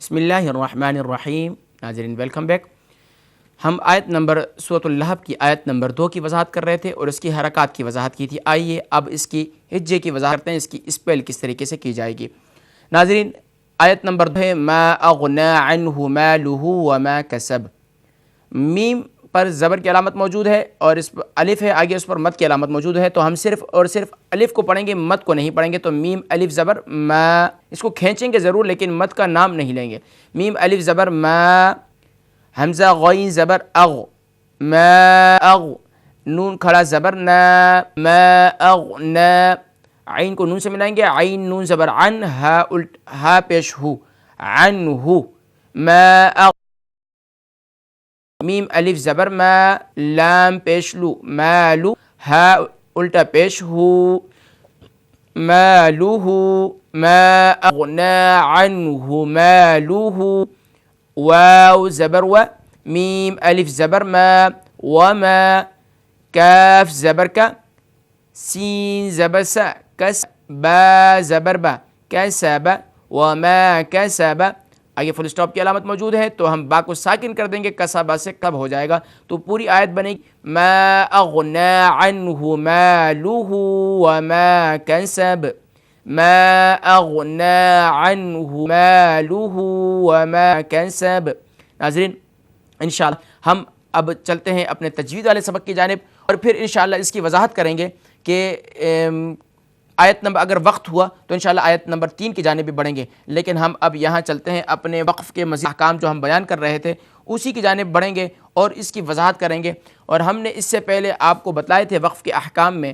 بسم اللہ الرحمن الرحیم۔ ناظرین ویلکم بیک۔ ہم آیت نمبر سورۃ اللہب کی آیت نمبر 2 کی وضاحت کر رہے تھے اور اس کی حرکات کی وضاحت کی تھی۔ آئیے اب اس کی ہجے کی وضاحت کرتے ہیں، اس کی اسپیل کس طریقے سے کی جائے گی۔ ناظرین آیت نمبر 2 ہے ما اغنی عنہ مالہ وما کسب۔ میم پر زبر کی علامت موجود ہے اور اس پر الف ہے، آگے اس پر مد کی علامت موجود ہے، تو ہم صرف اور صرف الف کو پڑھیں گے، مد کو نہیں پڑھیں گے۔ تو میم الف زبر ما، اس کو کھینچیں گے ضرور لیکن مد کا نام نہیں لیں گے۔ میم الف زبر ما، حمزہ غین زبر اغ، ما اغ، نون کھڑا زبر نا، ما اغنا، عین کو نون سے ملائیں گے، عین نون زبر عن، ہا پیش ہو، عنہ، ما اغ، میم الف زبر ما، لام پیش لو، مالو، ہا الٹا پیش ہو، مالوہ، ما اغنا عنہ مالوہ، واو زبر و، میم الف زبر ما، وما، کاف زبر کا، سین زبر سا، کس، با زبر با، کسب، وما کسب، آگے فل اسٹاپ کی علامت موجود ہے تو ہم با کو ساکن کر دیں گے، کسبہ سے کب ہو جائے گا، تو پوری آیت بنے گی ما اغنی عنہ مالہ وما کسب، ما اغنی عنہ مالہ وما کسب۔ ناظرین انشاءاللہ ہم اب چلتے ہیں اپنے تجوید والے سبق کی جانب اور پھر انشاءاللہ اس کی وضاحت کریں گے کہ آیت نمبر اگر وقت ہوا تو انشاءاللہ آیت نمبر 3 کی جانب بھی بڑھیں گے، لیکن ہم اب یہاں چلتے ہیں اپنے وقف کے مزید احکام جو ہم بیان کر رہے تھے اسی کی جانب بڑھیں گے اور اس کی وضاحت کریں گے۔ اور ہم نے اس سے پہلے آپ کو بتلائے تھے وقف کے احکام میں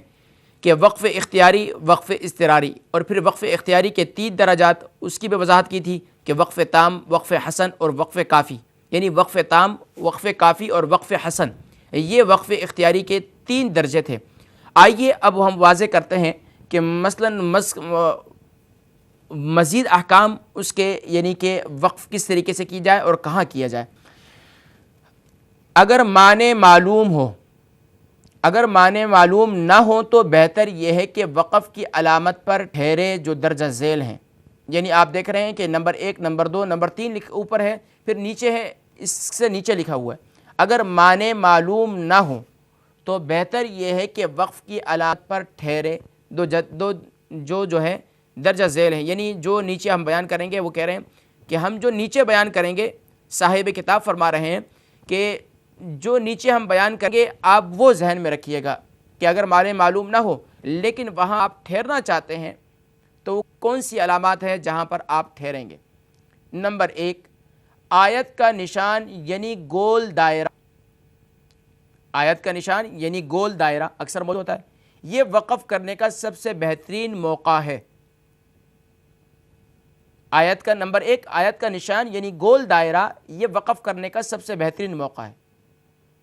کہ وقف اختیاری، وقف اضطراری اور پھر وقف اختیاری کے 3 درجات، اس کی بھی وضاحت کی تھی کہ وقف تام، وقف حسن اور وقف کافی، یعنی وقف تام، وقف کافی اور وقف حسن، یہ وقف اختیاری کے 3 درجے تھے۔ آئیے اب ہم واضح کرتے ہیں کہ مثلاً مزید احکام اس کے، یعنی کہ وقف کس طریقے سے کی جائے اور کہاں کیا جائے۔ اگر معنی معلوم ہو، اگر معنی معلوم نہ ہو تو بہتر یہ ہے کہ وقف کی علامت پر ٹھہرے جو درجہ ذیل ہیں، یعنی آپ دیکھ رہے ہیں کہ نمبر 1، نمبر 2، نمبر 3 اوپر ہے، پھر نیچے ہے، اس سے نیچے لکھا ہوا ہے۔ اگر معنی معلوم نہ ہو تو بہتر یہ ہے کہ وقف کی علامت پر ٹھہرے جو ہے درجہ ذیل ہیں، یعنی جو نیچے ہم بیان کریں گے، وہ کہہ رہے ہیں کہ ہم جو نیچے بیان کریں گے، صاحب کتاب فرما رہے ہیں کہ جو نیچے ہم بیان کریں گے آپ وہ ذہن میں رکھیے گا کہ اگر معنی معلوم نہ ہو لیکن وہاں آپ ٹھہرنا چاہتے ہیں تو وہ کون سی علامات ہیں جہاں پر آپ ٹھہریں گے۔ نمبر 1، آیت کا نشان یعنی گول دائرہ، آیت کا نشان یعنی گول دائرہ اکثر موجود ہوتا ہے، یہ وقف کرنے کا سب سے بہترین موقع ہے۔ آیت کا نمبر 1، آیت کا نشان یعنی گول دائرہ، یہ وقف کرنے کا سب سے بہترین موقع ہے۔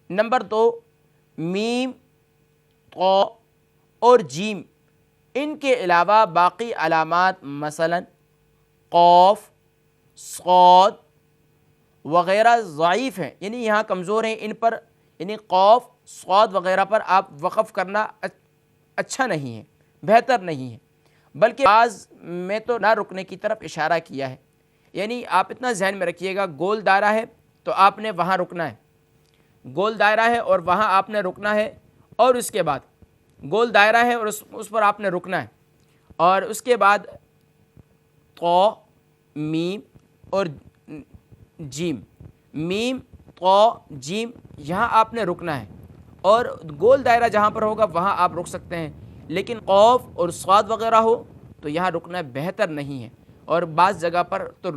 نمبر 2، میم، طا اور جیم، ان کے علاوہ باقی علامات مثلا قاف، صاد وغیرہ ضعیف ہیں، یعنی یہاں کمزور ہیں، ان پر یعنی قاف، صاد وغیرہ پر آپ وقف کرنا اچھا نہیں ہے، بہتر نہیں ہے، بلکہ بعض میں تو نہ رکنے کی طرف اشارہ کیا ہے، یعنی آپ اتنا ذہن میں رکھیے گا گول دائرہ ہے تو آپ نے وہاں رکنا ہے، گول دائرہ ہے اور وہاں آپ نے رکنا ہے، اور اس کے بعد گول دائرہ ہے اور اس پر آپ نے رکنا ہے، اور اس کے بعد طا، میم اور جیم، میم، طا، جیم، یہاں آپ نے رکنا ہے، اور گول دائرہ جہاں پر ہوگا وہاں آپ رک سکتے ہیں، لیکن قاف اور صاد وغیرہ ہو تو یہاں رکنا بہتر نہیں ہے، اور بعض جگہ پر تو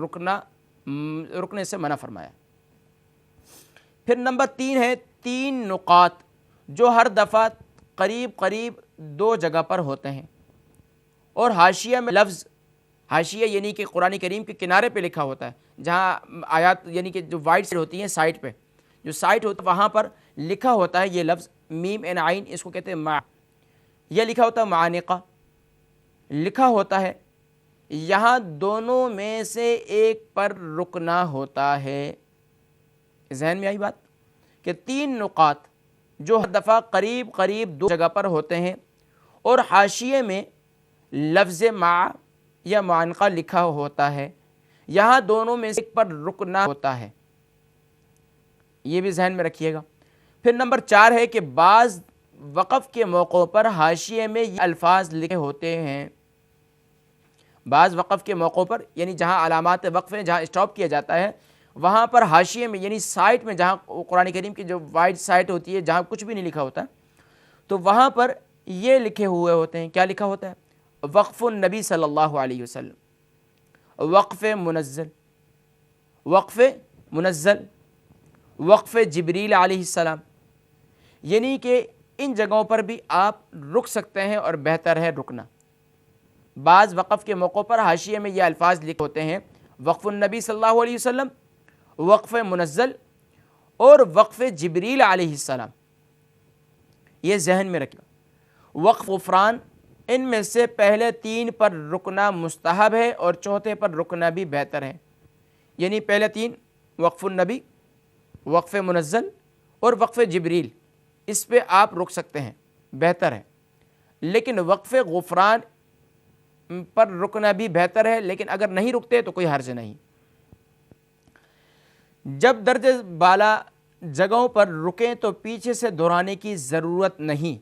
رکنے سے منع فرمایا۔ پھر نمبر 3 ہے 3 نقاط جو ہر دفعہ قریب قریب 2 جگہ پر ہوتے ہیں، اور حاشیہ میں لفظ، حاشیہ یعنی کہ قرآن کریم کے کنارے پہ لکھا ہوتا ہے، جہاں آیات یعنی کہ جو وائٹ سائڈ ہوتی ہیں، سائٹ پہ جو سائٹ ہوتا ہے وہاں پر لکھا ہوتا ہے یہ لفظ میم عین عین، اس کو کہتے ہیں مع، یہ لکھا ہوتا ہے معانقہ لکھا ہوتا ہے، یہاں دونوں میں سے ایک پر رکنا ہوتا ہے۔ ذہن میں آئی بات کہ 3 نقاط جو ہر دفعہ قریب قریب 2 جگہ پر ہوتے ہیں اور حاشیے میں لفظ مع یا معانقہ لکھا ہوتا ہے، یہاں دونوں میں سے ایک پر رکنا ہوتا ہے، یہ بھی ذہن میں رکھیے گا۔ پھر نمبر 4 ہے کہ بعض وقف کے موقعوں پر حاشیے میں یہ الفاظ لکھے ہوتے ہیں، بعض وقف کے موقعوں پر یعنی جہاں علامات وقف ہیں، جہاں اسٹاپ کیا جاتا ہے، وہاں پر حاشیے میں یعنی سائٹ میں، جہاں قرآن کریم کی جو وائڈ سائٹ ہوتی ہے جہاں کچھ بھی نہیں لکھا ہوتا، تو وہاں پر یہ لکھے ہوئے ہوتے ہیں۔ کیا لکھا ہوتا ہے؟ وقف النبی صلی اللہ علیہ وسلم، وقف منزل، وقف منزل، وقف جبریل علیہ السلام، یعنی کہ ان جگہوں پر بھی آپ رک سکتے ہیں اور بہتر ہے رکنا۔ بعض وقف کے موقعوں پر حاشیے میں یہ الفاظ لکھے ہوتے ہیں، وقف النبی صلی اللہ علیہ وسلم، وقف منزل اور وقف جبریل علیہ السلام، یہ ذہن میں رکھیں۔ وقف غفران، ان میں سے پہلے 3 پر رکنا مستحب ہے اور چوتھے پر رکنا بھی بہتر ہے، یعنی پہلے 3 وقف النبی، وقف منزل اور وقف جبریل، اس پہ آپ رک سکتے ہیں، بہتر ہے۔ لیکن وقف غفران پر رکنا بھی بہتر ہے، لیکن اگر نہیں رکتے تو کوئی حرج نہیں۔ جب درجہ بالا جگہوں پر رکیں تو پیچھے سے دہرانے کی ضرورت نہیں،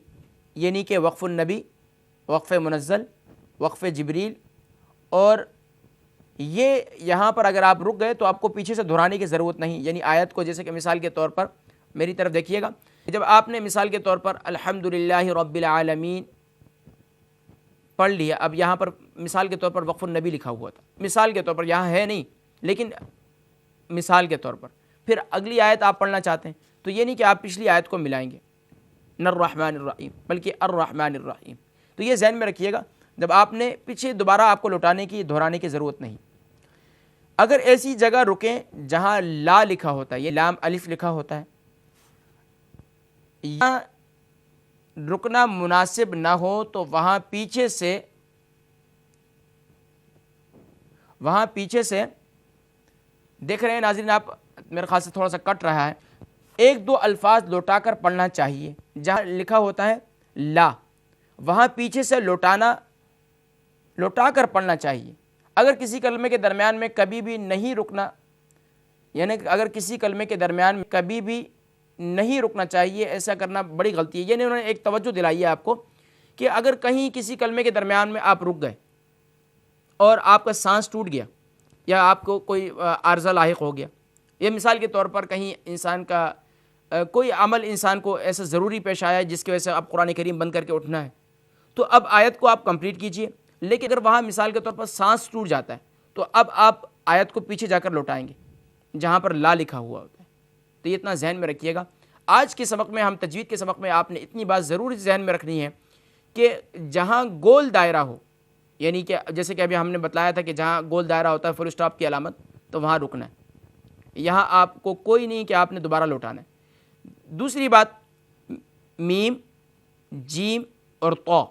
یعنی کہ وقف النبی، وقف منزل، وقف جبریل، اور یہ یہاں پر اگر آپ رک گئے تو آپ کو پیچھے سے دہرانے کی ضرورت نہیں، یعنی آیت کو جیسے کہ مثال کے طور پر میری طرف دیکھیے گا، جب آپ نے مثال کے طور پر الحمدللہ رب العالمین پڑھ لیا، اب یہاں پر مثال کے طور پر وقف النبی لکھا ہوا تھا، مثال کے طور پر، یہاں ہے نہیں لیکن مثال کے طور پر، پھر اگلی آیت آپ پڑھنا چاہتے ہیں تو یہ نہیں کہ آپ پچھلی آیت کو ملائیں گے، نہ الرحمن الرحیم بلکہ الرحمن الرحیم، تو یہ ذہن میں رکھیے گا، جب آپ نے پیچھے دوبارہ آپ کو لوٹانے کی، دہرانے کی ضرورت نہیں۔ اگر ایسی جگہ رکیں جہاں لا لکھا ہوتا ہے، یہ لام الف لکھا ہوتا ہے، یہاں رکنا مناسب نہ ہو تو وہاں پیچھے سے دیکھ رہے ہیں ناظرین، آپ میرے خیال سے تھوڑا سا کٹ رہا ہے، 1-2 الفاظ لوٹا کر پڑھنا چاہیے، جہاں لکھا ہوتا ہے لا وہاں پیچھے سے لوٹا کر پڑھنا چاہیے۔ اگر کسی کلمے کے درمیان میں کبھی بھی نہیں رکنا، یعنی اگر کسی کلمے کے درمیان میں کبھی بھی نہیں رکنا چاہیے، ایسا کرنا بڑی غلطی ہے۔ یعنی انہوں نے ایک توجہ دلائی ہے آپ کو کہ اگر کہیں کسی کلمے کے درمیان میں آپ رک گئے اور آپ کا سانس ٹوٹ گیا یا آپ کو کوئی عارضہ لاحق ہو گیا، یہ مثال کے طور پر کہیں انسان کا کوئی عمل انسان کو ایسا ضروری پیش آیا ہے جس کی وجہ سے آپ قرآن کریم بند کر کے اٹھنا ہے، تو اب آیت کو آپ کمپلیٹ کیجئے، لیکن اگر وہاں مثال کے طور پر سانس ٹوٹ جاتا ہے تو اب آپ آیت کو پیچھے جا کر لوٹائیں گے جہاں پر لا لکھا ہوا ہوتا ہے، تو یہ اتنا ذہن میں رکھیے گا۔ آج کے سبق میں، ہم تجوید کے سبق میں، آپ نے اتنی بات ضرور ذہن میں رکھنی ہے کہ جہاں گول دائرہ ہو، یعنی کہ جیسے کہ ابھی ہم نے بتلایا تھا کہ جہاں گول دائرہ ہوتا ہے فل اسٹاپ کی علامت، تو وہاں رکنا ہے، یہاں آپ کو کوئی نہیں کہ آپ نے دوبارہ لوٹانا ہے۔ دوسری بات، میم، جیم اور طا،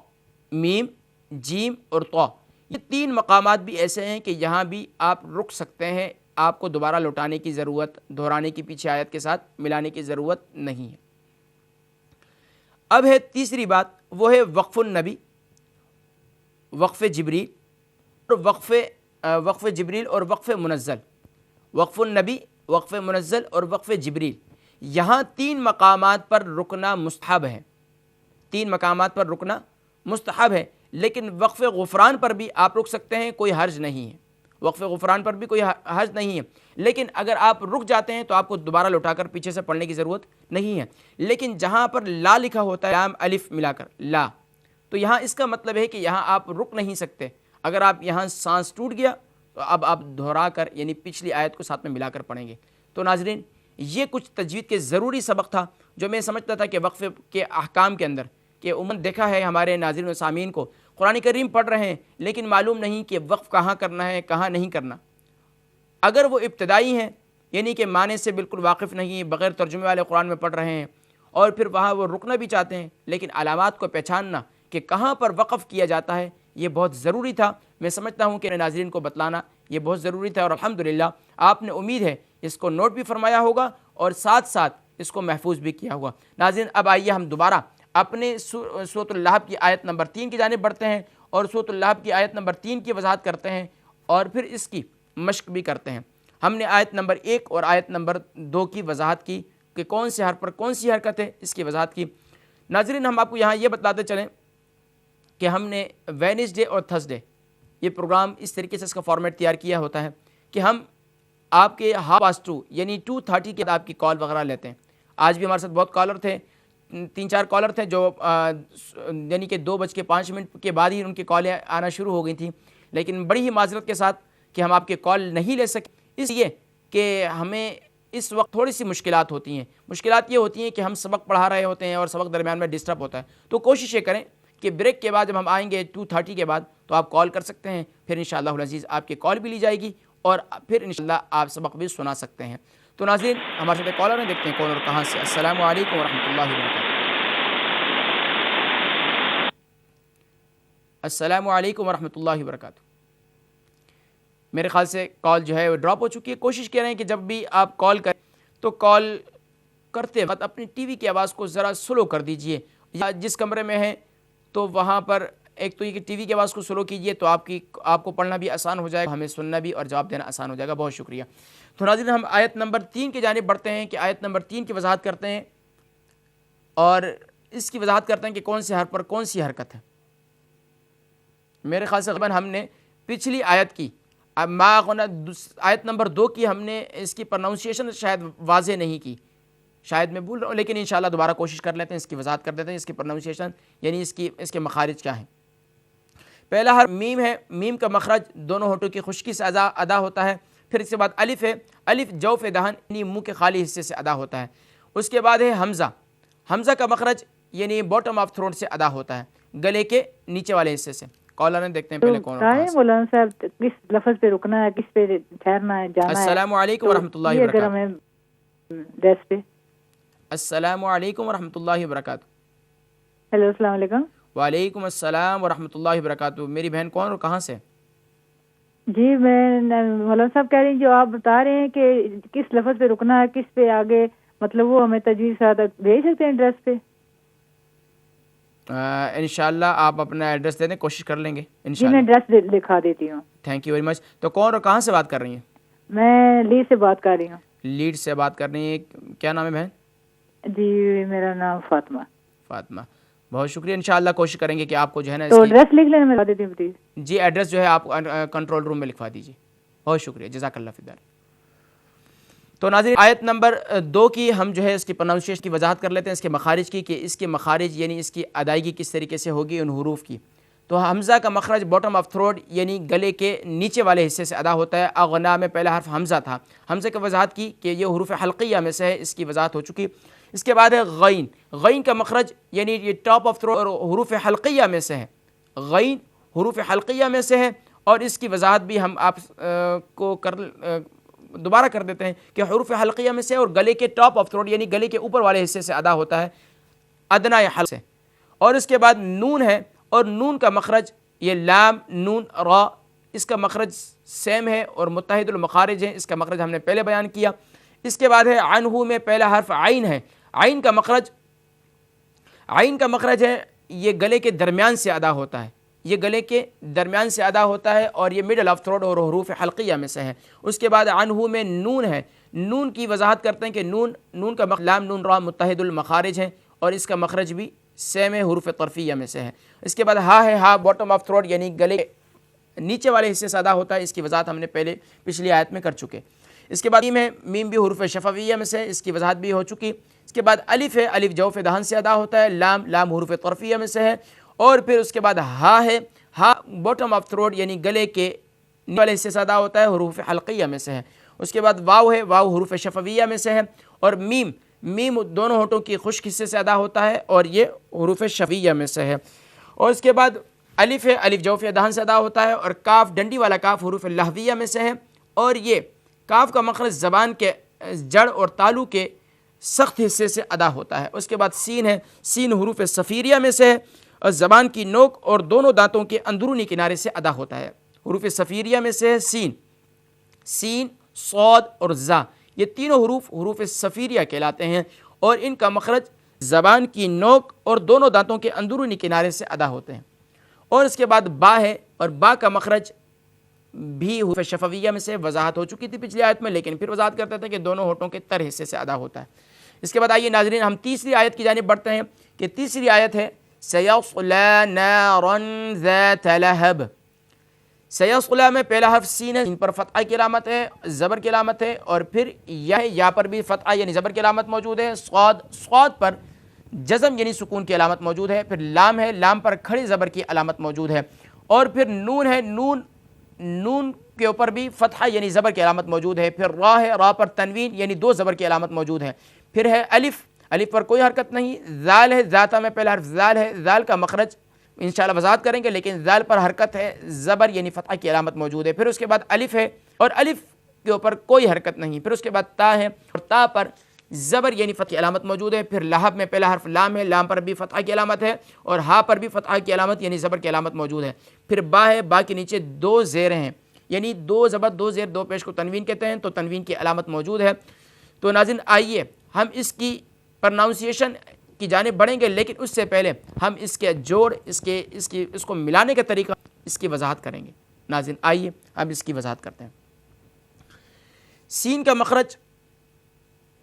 میم، جیم اور طا، یہ 3 مقامات بھی ایسے ہیں کہ یہاں بھی آپ رک سکتے ہیں، آپ کو دوبارہ لوٹانے کی ضرورت، دہرانے کی پیچھے آیت کے ساتھ ملانے کی ضرورت نہیں ہے۔ اب ہے تیسری بات، وہ ہے وقف النبی، وقف جبریل اور وقف جبریل اور وقف منزل، وقف النبی، وقف منزل اور وقف جبریل، یہاں 3 مقامات پر رکنا مستحب ہے، 3 مقامات پر رکنا مستحب ہے، لیکن وقف غفران پر بھی آپ رک سکتے ہیں، کوئی حرج نہیں ہے، وقف غفران پر بھی کوئی حرج نہیں ہے، لیکن اگر آپ رک جاتے ہیں تو آپ کو دوبارہ لوٹا کر پیچھے سے پڑھنے کی ضرورت نہیں ہے۔ لیکن جہاں پر لا لکھا ہوتا ہے، لام الف ملا کر لا، تو یہاں اس کا مطلب ہے کہ یہاں آپ رک نہیں سکتے، اگر آپ یہاں سانس ٹوٹ گیا تو اب آپ دہرا کر یعنی پچھلی آیت کو ساتھ میں ملا کر پڑھیں گے۔ تو ناظرین، یہ کچھ تجوید کے ضروری سبق تھا جو میں سمجھتا تھا کہ وقف کے احکام کے اندر، کہ عموماً دیکھا ہے ہمارے ناظرین و سامعین کو قرآن کریم پڑھ رہے ہیں لیکن معلوم نہیں کہ وقف کہاں کرنا ہے، کہاں نہیں کرنا۔ اگر وہ ابتدائی ہیں، یعنی کہ معنی سے بالکل واقف نہیں، بغیر ترجمے والے قرآن میں پڑھ رہے ہیں، اور پھر وہاں وہ رکنا بھی چاہتے ہیں، لیکن علامات کو پہچاننا کہ کہاں پر وقف کیا جاتا ہے یہ بہت ضروری تھا۔ میں سمجھتا ہوں کہ ناظرین کو بتلانا یہ بہت ضروری تھا، اور الحمدللہ آپ نے امید ہے اس کو نوٹ بھی فرمایا ہوگا اور ساتھ ساتھ اس کو محفوظ بھی کیا ہوگا۔ ناظرین، اب آئیے ہم دوبارہ اپنے سورۃ اللہب کی آیت نمبر 3 کی جانب بڑھتے ہیں اور سورۃ اللہب کی آیت نمبر 3 کی وضاحت کرتے ہیں، اور پھر اس کی مشق بھی کرتے ہیں۔ ہم نے آیت نمبر 1 اور آیت نمبر 2 کی وضاحت کی کہ کون سے حرف پر کون سی حرکت ہے، اس کی وضاحت کی۔ ناظرین، ہم آپ کو یہاں یہ بتلاتے چلیں کہ ہم نے وینسڈے اور تھرسڈے یہ پروگرام اس طریقے سے اس کا فارمیٹ تیار کیا ہوتا ہے کہ ہم آپ کے 2:30 یعنی 2:30 کے بعد آپ کی کال وغیرہ لیتے ہیں۔ آج بھی ہمارے ساتھ بہت کالر تھے، 3-4 کالر تھے جو یعنی کہ 2:05 کے بعد ہی ان کی کالیں آنا شروع ہو گئی تھیں، لیکن بڑی ہی معذرت کے ساتھ کہ ہم آپ کے کال نہیں لے سکے، اس لیے کہ ہمیں اس وقت تھوڑی سی مشکلات ہوتی ہیں۔ مشکلات یہ ہوتی ہیں کہ ہم سبق پڑھا رہے ہوتے ہیں اور سبق درمیان میں ڈسٹرب ہوتا ہے، تو کوشش یہ کریں کہ بریک کے بعد جب ہم آئیں گے 2:30 کے بعد تو آپ کال کر سکتے ہیں، پھر انشاءاللہ العزیز آپ کی کال بھی لی جائے گی اور پھر انشاءاللہ آپ سبق بھی سنا سکتے ہیں۔ تو ناظرین، ہمارے ساتھ کالر ہیں، دیکھتے ہیں کون اور کہاں سے۔ السلام علیکم ورحمۃ اللہ وبرکاتہ۔ السلام علیکم ورحمۃ اللہ وبرکاتہ۔ میرے خیال سے کال جو ہے وہ ڈراپ ہو چکی ہے۔ کوشش کر رہے ہیں کہ جب بھی آپ کال کریں تو کال کرتے وقت اپنی ٹی وی کی آواز کو ذرا سلو کر دیجئے، یا جس کمرے میں ہیں تو وہاں پر ایک تو یہ کہ ٹی وی کی آواز کو سلو کیجئے تو آپ کو پڑھنا بھی آسان ہو جائے گا، ہمیں سننا بھی اور جواب دینا آسان ہو جائے گا۔ بہت شکریہ۔ تو ناظرین، ہم آیت نمبر 3 کی جانب بڑھتے ہیں کہ آیت نمبر 3 کی وضاحت کرتے ہیں اور اس کی وضاحت کرتے ہیں کہ کون سے حرف پر کون سی حرکت ہے۔ میرے خیال سے غالباً ہم نے پچھلی آیت کی آیت نمبر 2 کی ہم نے اس کی پروننسیشن شاید واضح نہیں کی، شاید میں بھول رہا ہوں، لیکن انشاءاللہ دوبارہ کوشش کر لیتے ہیں، اس کی وضاحت کر دیتے ہیں، اس کی پروننسیشن یعنی اس کے مخارج کیا ہیں۔ پہلا حرف میم ہے، میم کا مخرج دونوں ہونٹوں کی خشکی سے ادا ہوتا ہے۔ پھر اس کے بعد الف ہے، الف جوف دہن یعنی منہ کے خالی حصے سے ادا ہوتا ہے۔ اس کے بعد ہے حمزہ، حمزہ کا مخرج یعنی باٹم آف تھروٹ سے ادا ہوتا ہے، گلے کے نیچے والے حصے سے۔ کالر ہیں، دیکھتے ہیں پہلے کون ہے۔ مولانا صاحب کس لفظ پہ رکنا ہے، کس پہ ٹھہرنا ہے، جانا ہے؟ السلام علیکم ورحمۃ اللہ وبرکاتہ۔ ڈریس پہ۔ السلام علیکم ورحمۃ اللہ وبرکاتہ۔ ہیلو، السلام علیکم۔ وعلیکم السلام ورحمۃ اللہ وبرکاتہ۔ میری بہن کون اور کہاں سے؟ جی میں مولانا صاحب کہہ رہی ہیں جو آپ بتا رہے ہیں کہ کس لفظ پہ رکنا ہے، کس پہ آگے، مطلب وہ ہمیں تجویز ساتھ بھیج سکتے ہیں ایڈریس پہ؟ انشاءاللہ آپ اپنا ایڈریس دے دیں، کوشش کر لیں گے جی انشاءاللہ۔ میں ایڈریس لکھا دیتی ہوں۔ Thank you very much. تو کون اور کہاں سے بات کر رہی ہیں؟ میں لیڈ سے بات کر رہی ہوں۔ لیڈ سے بات کر رہی ہیں، کیا نام ہے بہن؟ جی میرا نام فاطمہ۔ فاطمہ، بہت شکریہ۔ انشاءاللہ کوشش کریں گے کہ آپ کو جو ہے نا تو ایڈریس لکھ لینا، میں بتا دیتی ہوں پلیز۔ جی ایڈریس جو ہے آپ کنٹرول روم میں لکھوا دیجیے۔ بہت شکریہ، جزاک اللہ فی الدار۔ تو ناظرین، آیت نمبر 2 کی ہم جو ہے اس کی پروننسیشن کی وضاحت کر لیتے ہیں، اس کے مخارج کی، کہ اس کے مخارج یعنی اس کی ادائیگی کس طریقے سے ہوگی ان حروف کی۔ تو حمزہ کا مخرج باٹم آف تھروٹ یعنی گلے کے نیچے والے حصے سے ادا ہوتا ہے۔ اغنا میں پہلا حرف حمزہ تھا، حمزہ کی وضاحت کی کہ یہ حروف حلقیہ میں سے ہے، اس کی وضاحت ہو چکی۔ اس کے بعد ہے غین، غین کا مخرج یعنی یہ ٹاپ آف تھروٹ اور حروف حلقیہ میں سے ہے، غین حروف حلقیہ میں سے ہے، اور اس کی وضاحت بھی ہم آپ کو دوبارہ کر دیتے ہیں کہ حروف حلقیہ میں سے اور گلے کے ٹاپ آف تھروٹ یعنی گلے کے اوپر والے حصے سے ادا ہوتا ہے، ادنا یا حلق سے۔ اور اس کے بعد نون ہے، اور نون کا مخرج یہ لام نون را، اس کا مخرج سیم ہے اور متحد المخارج ہے، اس کا مخرج ہم نے پہلے بیان کیا۔ اس کے بعد ہے عنہ میں پہلا حرف عین ہے، عین کا مخرج ہے یہ گلے کے درمیان سے ادا ہوتا ہے، یہ گلے کے درمیان سے ادا ہوتا ہے اور یہ مڈل آف تھروٹ اور حروف حلقیہ میں سے ہے۔ اس کے بعد عنہ میں نون ہے، نون کی وضاحت کرتے ہیں کہ نون کا لام نون را متحد المخارج ہے اور اس کا مخرج بھی سیم ہے، حروف طرفیہ میں سے ہے۔ اس کے بعد ہا ہے، ہا باٹم آف تھروٹ یعنی گلے کے نیچے والے حصے سے ادا ہوتا ہے، اس کی وضاحت ہم نے پچھلی آیت میں کر چکے۔ اس کے بعد میم ہے، میم بھی حروف شفویہ میں سے، اس کی وضاحت بھی ہو چکی۔ اس کے بعد الف ہے، الف جوف دہن سے ادا ہوتا ہے، لام حروف طرفیہ میں سے ہے، اور پھر اس کے بعد ہا ہے، ہا باٹم آف تھروٹ یعنی گلے کے نیچے والے حصے سے ادا ہوتا ہے، حروف حلقیہ میں سے ہے۔ اس کے بعد واو ہے، واو حروف شفویہ میں سے ہے، اور میم دونوں ہونٹوں کی خشک حصے سے ادا ہوتا ہے اور یہ حروف شفویہ میں سے ہے۔ اور اس کے بعد الف ہے، الف جوف دہن سے ادا ہوتا ہے، اور کاف ڈنڈی والا کاف حروف لہویہ میں سے ہے، اور یہ کاف کا مخرج زبان کے جڑ اور تالو کے سخت حصے سے ادا ہوتا ہے۔ اس کے بعد سین ہے، سین حروف صفیریہ میں سے ہے اور زبان کی نوک اور دونوں دانتوں کے اندرونی کنارے سے ادا ہوتا ہے، حروف صفیریہ میں سے ہے سین، صاد اور زا، یہ تینوں حروف صفیریہ کہلاتے ہیں اور ان کا مخرج زبان کی نوک اور دونوں دانتوں کے اندرونی کنارے سے ادا ہوتے ہیں۔ اور اس کے بعد با ہے، اور با کا مخرج بھی حروف شفویہ میں سے وضاحت ہو چکی تھی پچھلی آیت میں، لیکن پھر وضاحت کرتے تھے کہ دونوں ہونٹوں کے تر حصے سے ادا ہوتا ہے۔ اس کے بعد آئیے ناظرین ہم تیسری آیت کی جانب بڑھتے ہیں کہ تیسری آیت ہے سیصلی نارا ذات لہب۔ سیصلی میں پہلا حرف سین ہے، ان پر فتحہ کی علامت ہے، زبر کی علامت ہے، اور پھر یا پر بھی فتحہ یعنی زبر کی علامت موجود ہے، صاد پر جزم یعنی سکون کی علامت موجود ہے، پھر لام ہے، لام پر کھڑی زبر کی علامت موجود ہے، اور پھر نون ہے، نون کے اوپر بھی فتحہ یعنی زبر کی علامت موجود ہے، پھر را ہے، را پر تنوین یعنی دو زبر کی علامت موجود ہے، پھر ہے الف، الف پر کوئی حرکت نہیں، ذال ہے، ذاتہ میں پہلا حرف ذال ہے، ذال کا مخرج انشاءاللہ وضاحت کریں گے، لیکن ذال پر حرکت ہے، زبر یعنی فتحہ کی علامت موجود ہے، پھر اس کے بعد الف ہے اور الف کے اوپر کوئی حرکت نہیں، پھر اس کے بعد تا ہے اور تا پر زبر یعنی فتح کی علامت موجود ہے، پھر لہب میں پہلا حرف لام ہے، لام پر بھی فتحہ کی علامت ہے، اور ہا پر بھی فتحہ کی علامت یعنی زبر کی علامت موجود ہے، پھر با ہے، با کے نیچے دو زیریں ہیں، یعنی دو زبر دو زیر دو پیش کو تنوین کہتے ہیں، تو تنوین کی علامت موجود ہے۔ تو ناظرین آئیے ہم اس کی پرناؤنسیشن کی جانب بڑھیں گے، لیکن اس سے پہلے ہم اس کے جوڑ اس کو ملانے کا طریقہ اس کی وضاحت کریں گے۔ ناظرین آئیے ہم اس کی وضاحت کرتے ہیں۔ سین کا مخرج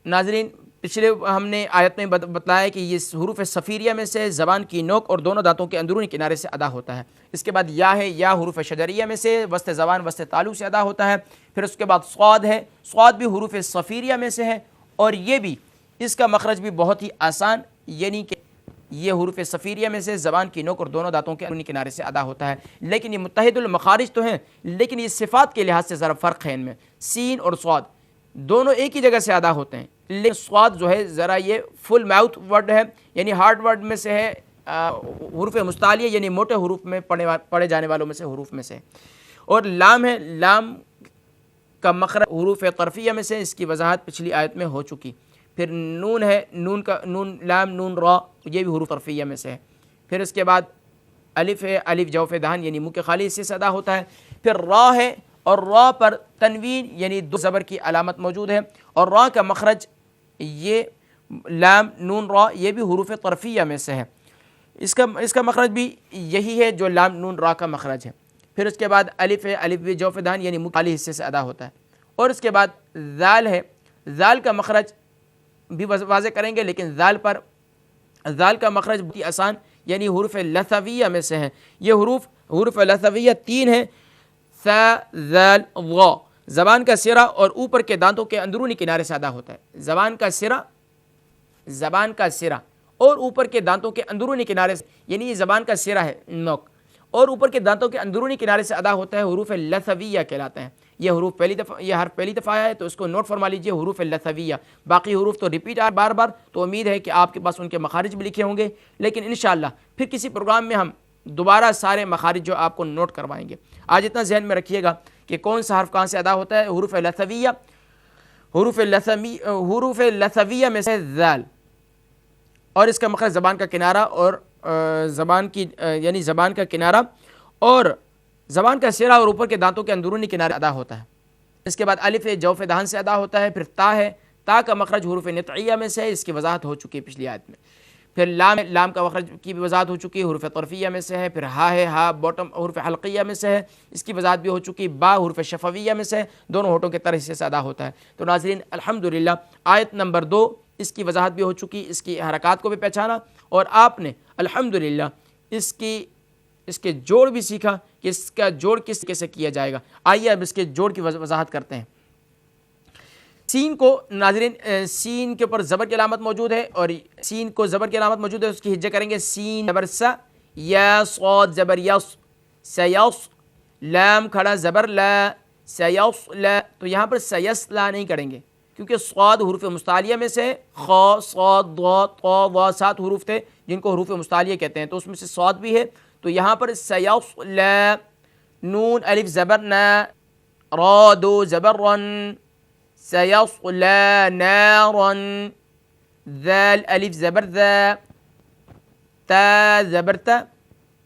ناظرین پچھلے ہم نے آیت میں بتلایا کہ یہ حروف صفیریہ میں سے زبان کی نوک اور دونوں دانتوں کے اندرونی کنارے سے ادا ہوتا ہے۔ اس کے بعد یا ہے، یا حروف شجریہ میں سے وسط زبان وسط تالو سے ادا ہوتا ہے، پھر اس کے بعد صاد ہے، صاد بھی حروف صفیریہ میں سے ہے، اور یہ بھی اس کا مخرج بھی بہت ہی آسان، یعنی کہ یہ حروف صفیریہ میں سے زبان کی نوک اور دونوں دانتوں کے اندرونی کنارے سے ادا ہوتا ہے، لیکن یہ متحد المخارج تو ہیں، لیکن یہ صفات کے لحاظ سے ذرا فرق ہے ان میں۔ سین اور صاد دونوں ایک ہی جگہ سے ادا ہوتے ہیں، لیکن صاد جو ہے ذرا یہ فل ماؤتھ ورڈ ہے، یعنی ہارڈ ورڈ میں سے ہے، حروف مستعلیہ یعنی موٹے حروف میں پڑھے جانے والوں میں سے حروف میں سے، اور لام ہے، لام کا مخرج حروف طرفیہ میں سے، اس کی وضاحت پچھلی آیت میں ہو چکی۔ پھر نون ہے، نون کا نون لام نون را، یہ بھی حروف طرفیہ میں سے ہے۔ پھر اس کے بعد الف ہے، الف جوف دہن یعنی منہ کے خالی حصے سے ادا ہوتا ہے۔ پھر را ہے، اور را پر تنوین یعنی دو زبر کی علامت موجود ہے، اور را کا مخرج یہ لام نون را یہ بھی حروف طرفیہ میں سے ہے، اس کا مخرج بھی یہی ہے جو لام نون را کا مخرج ہے۔ پھر اس کے بعد الف ہے، الف بھی جوف دہن یعنی منہ کے خالی حصے سے ادا ہوتا ہے، اور اس کے بعد ذال ہے، ذال کا مخرج بھی واضح کریں گے، لیکن ذال کا مخرج بہت ہی آسان، یعنی حروف لثویہ میں سے ہے۔ یہ حروف لثویہ تین ہیں، ثا ذال ضا، زبان کا سرا اور اوپر کے دانتوں کے اندرونی کنارے سے ادا ہوتا ہے۔ زبان کا سرا اور اوپر کے دانتوں کے اندرونی کنارے سے، یعنی یہ زبان کا سرا ہے نوک، اور اوپر کے دانتوں کے اندرونی کنارے سے ادا ہوتا ہے، حروف لثویہ کہلاتے ہیں۔ یہ حرف پہلی دفعہ آیا ہے تو اس کو نوٹ فرما لیجئے، حروف لثویہ۔ باقی حروف تو ریپیٹ بار بار، تو امید ہے کہ آپ کے پاس ان کے مخارج بھی لکھے ہوں گے، لیکن انشاءاللہ پھر کسی پروگرام میں ہم دوبارہ سارے مخارج جو آپ کو نوٹ کروائیں گے۔ آج اتنا ذہن میں رکھیے گا کہ کون سا حرف کہاں سے ادا ہوتا ہے۔ حروف لثویہ میں سے ذال، اور اس کا مخرج زبان کا کنارہ اور زبان کا کنارہ اور زبان کا سرا اور اوپر کے دانتوں کے اندرونی کنارے ادا ہوتا ہے۔ اس کے بعد الف ہے، جوف دہن سے ادا ہوتا ہے۔ پھر تا ہے، تا کا مخرج حروف نطعیہ میں سے ہے، اس کی وضاحت ہو چکی ہے پچھلی آیت میں۔ پھر لام ہے، لام کا مخرج کی بھی وضاحت ہو چکی ہے، حروف طرفیہ میں سے ہے۔ پھر ہا ہے، ہا باٹم حروف حلقیہ میں سے ہے، اس کی وضاحت بھی ہو چکی۔ با حروف شفویہ میں سے ہے، دونوں ہونٹوں کے تر حصے سے ادا ہوتا ہے۔ تو ناظرین الحمدللہ آیت نمبر 2 اس کی وضاحت بھی ہو چکی، اس کی حرکات کو بھی پہچانا، اور آپ نے الحمدللہ اس کے جوڑ بھی سیکھا کہ اس کا جوڑ کس طریقے سے کیا جائے گا۔ آئیے اب اس کے جوڑ کی وضاحت کرتے ہیں۔ سین کو ناظرین سین کے اوپر زبر کی علامت موجود ہے، اور سین کو زبر کی علامت موجود ہے، اس کی ہجے کریں گے سین زبر سا، یا صاد زبر یس، سیس، لام کھڑا زبر لا، سیس لا، تو یہاں پر سیس لا نہیں کریں گے کیونکہ صاد حروف مستعلیہ میں سے، خا صاد ضا طا وا 7 حروف تھے جن کو حروف مستعلیہ کہتے ہیں، تو اس میں سے صاد بھی ہے، تو یہاں پر سیس لا، نون الف زبر نا، را دو زبر رن، سيصلى نارا، ذال ألف زبر ذا، تا زبر تا،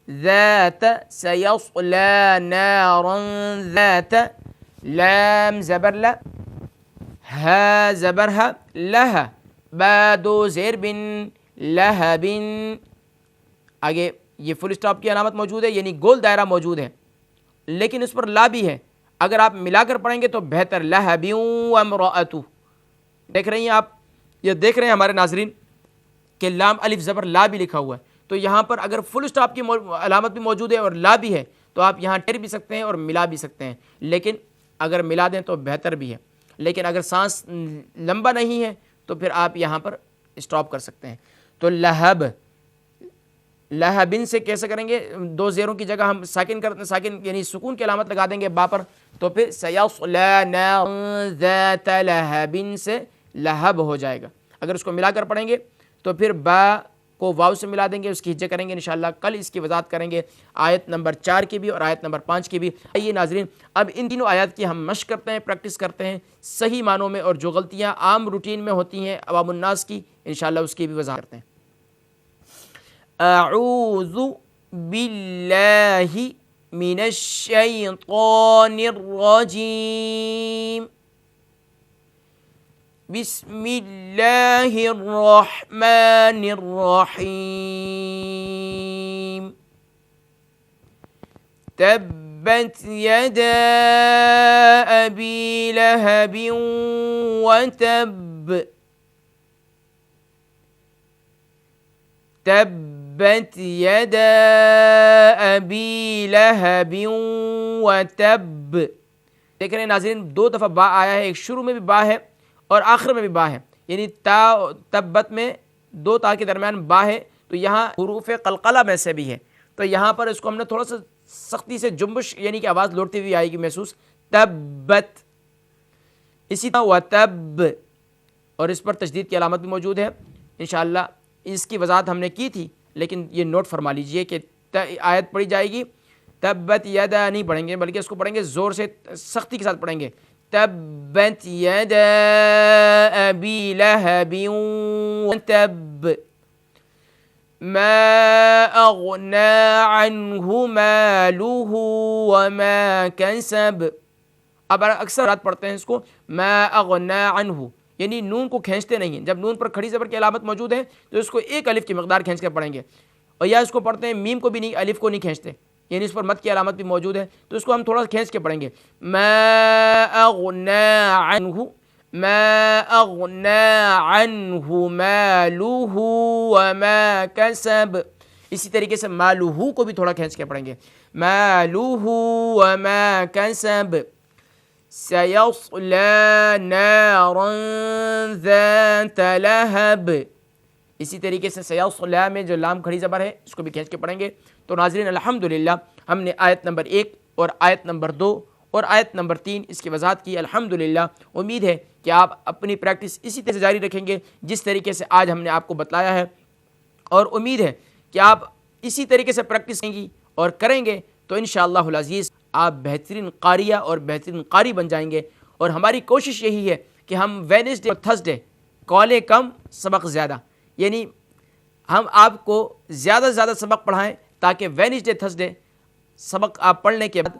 ذات، سيصلى نارا ذات، لام زبر لا، ها زبر ها، لها، با دو زیر بن، لها بن۔ آگے یہ فل اسٹاپ کی علامت موجود ہے، یعنی گول دائرہ موجود ہے، لیکن اس پر لا بھی ہے، اگر آپ ملا کر پڑھیں گے تو بہتر، لہب وامرأتہ. دیکھ رہی ہیں آپ، یہ دیکھ رہے ہیں ہمارے ناظرین کہ لام الف زبر لا بھی لکھا ہوا ہے. تو یہاں پر اگر فل اسٹاپ کی علامت بھی موجود ہے اور لا بھی ہے تو آپ یہاں ٹھہر بھی سکتے ہیں اور ملا بھی سکتے ہیں، لیکن اگر ملا دیں تو بہتر بھی ہے. لیکن اگر سانس لمبا نہیں ہے تو پھر آپ یہاں پر اسٹاپ کر سکتے ہیں. تو لہب، لہبن سے کیسے کریں گے؟ دو زیروں کی جگہ ہم ساکن یعنی سکون کی علامت لگا دیں گے با پر، تو پھر سیصلی نارا ذات لہب سے لہب ہو جائے گا. اگر اس کو ملا کر پڑھیں گے تو پھر با کو واو سے ملا دیں گے، اس کی ہجے کریں گے. انشاءاللہ کل اس کی وضاحت کریں گے، آیت نمبر 4 کی بھی اور آیت نمبر 5 کی بھی. آئیے ناظرین اب ان تینوں آیات کی ہم مشق کرتے ہیں، پریکٹس کرتے ہیں صحیح معنوں میں، اور جو غلطیاں عام روٹین میں ہوتی ہیں عوام الناس کی انشاءاللہ اس کی بھی وضاحت کرتے ہیں. اعوذ باللہ من الشیطان الرجیم، بسم اللہ الرحمن الرحیم. تبت یدا ابی لہب وتب، تبت یدا ابی لہب وتب. دیکھ رہے ہیں ناظرین دو دفعہ با آیا ہے، ایک شروع میں بھی با ہے اور آخر میں بھی با ہے، یعنی تا تبت میں دو تا کے درمیان با ہے، تو یہاں حروف قلقلہ میں سے بھی ہے. تو یہاں پر اس کو ہم نے تھوڑا سا سختی سے جنبش یعنی کہ آواز لوٹتی ہوئی آئے گی محسوس، تبت. اسی طرح وتب، اور اس پر تشدید کی علامت بھی موجود ہے. انشاءاللہ اس کی وضاحت ہم نے کی تھی، لیکن یہ نوٹ فرما لیجئے کہ آیت پڑھی جائے گی تبت یدا نہیں پڑھیں گے، بلکہ اس کو پڑھیں گے زور سے، سختی کے ساتھ پڑھیں گے. تبت یدا ابی لہب وتب ما اغنى عنہ مالہ وما کسب. اب اکثر رات پڑھتے ہیں اس کو ما اغنى عنہ، یعنی نون کو کھینچتے نہیں ہیں. جب نون پر کھڑی زبر کی علامت موجود ہے تو اس کو ایک الف کی مقدار کھینچ کر پڑھیں گے. اور یا اس کو پڑھتے ہیں میم کو بھی نہیں، الف کو نہیں کھینچتے، یعنی اس پر مد کی علامت بھی موجود ہے، تو اس کو ہم تھوڑا کھینچ کے پڑھیں گے. ما اغنى عنہ، ما اغنى عنہ مالہ وما کسب. اسی طریقے سے مالہ کو بھی تھوڑا کھینچ کے پڑھیں گے، مالہ وما کسب. سیصلی نارا ذات لہب. اسی طریقے سے سیصلی میں جو لام کھڑی زبر ہے اس کو بھی کھینچ کے پڑھیں گے. تو ناظرین الحمدللہ ہم نے آیت نمبر 1 اور آیت نمبر 2 اور آیت نمبر 3 اس کی وضاحت کی. الحمدللہ امید ہے کہ آپ اپنی پریکٹس اسی طرح سے جاری رکھیں گے جس طریقے سے آج ہم نے آپ کو بتلایا ہے، اور امید ہے کہ آپ اسی طریقے سے پریکٹس کریں گی اور کریں گے تو انشاءاللہ العزیز آپ بہترین قاریہ اور بہترین قاری بن جائیں گے. اور ہماری کوشش یہی ہے کہ ہم وینسڈے اور تھرسڈے کالیں کم سبق زیادہ، یعنی ہم آپ کو زیادہ سے زیادہ سبق پڑھائیں تاکہ وینسڈے تھرسڈے سبق آپ پڑھنے کے بعد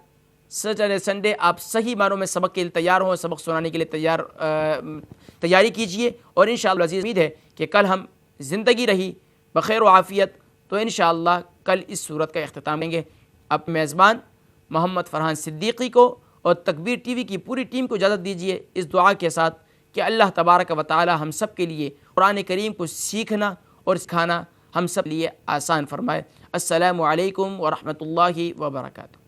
سیٹرڈے سنڈے آپ صحیح معنوں میں سبق کے لیے تیار ہوں، سبق سنانے کے لیے تیاری کیجئے. اور انشاءاللہ عزیز امید ہے کہ کل ہم زندگی رہی بخیر و عافیت تو انشاءاللہ کل اس صورت کا اختتام کریں گے. اپنے میزبان محمد فرحان صدیقی کو اور تکبیر ٹی وی کی پوری ٹیم کو اجازت دیجیے اس دعا کے ساتھ کہ اللہ تبارک و تعالی ہم سب کے لیے قرآن کریم کو سیکھنا اور سکھانا ہم سب لیے آسان فرمائے. السلام علیکم ورحمۃ اللہ وبرکاتہ.